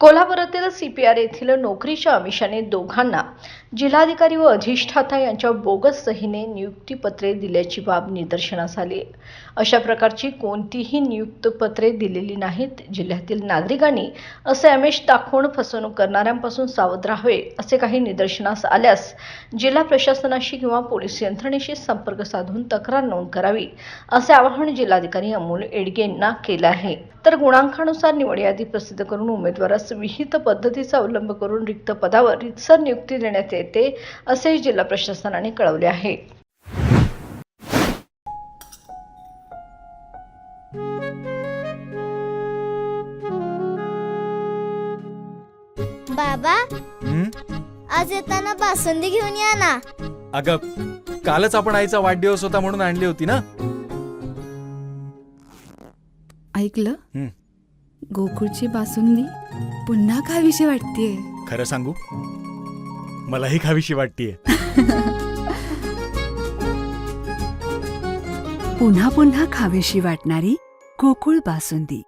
कोल्हापुरातील सीपीआर येथील नोकरीच्या आमिषाने दोघांना जिल्हाधिकारी व अधिष्ठाता यांच्या बोगस सहीने नियुक्तीपत्रे दिल्याची बाब निदर्शनास आली. अशा प्रकारची कोणतीही नियुक्तीपत्रे दिलेली नाहीत. जिल्ह्यातील नागरिकांनी असे आमिष दाखवून फसवणूक करणाऱ्यांपासून सावध राहावे. असे काही निदर्शनास आल्यास जिल्हा प्रशासनाशी किंवा पोलीस यंत्रणेशी संपर्क साधून तक्रार नोंद करावी, असे आवाहन जिल्हाधिकारी अमोल येडगे यांना केले आहे. तर गुणांकानुसार निवड यादी प्रसिद्ध करून उमेदवारास विहित पद्धतीचा अवलंब करून रिक्त पदावर रीतसर नियुक्ती देण्यात येते, असे जिल्हा प्रशासनाने कळवले आहे. बाबा, आज येताना बासुंदी घेऊन या ना. अगं, कालच आपण आईचा वाढदिवस होता म्हणून आणली होती ना. ऐकलं, गोकुळची बासुंदी पुन्हा खावीशी वाटतेय. खरं सांगू, मलाही खावीशी वाटतेय. पुन्हा पुन्हा खावीशी वाटणारी गोकुळ बासुंदी.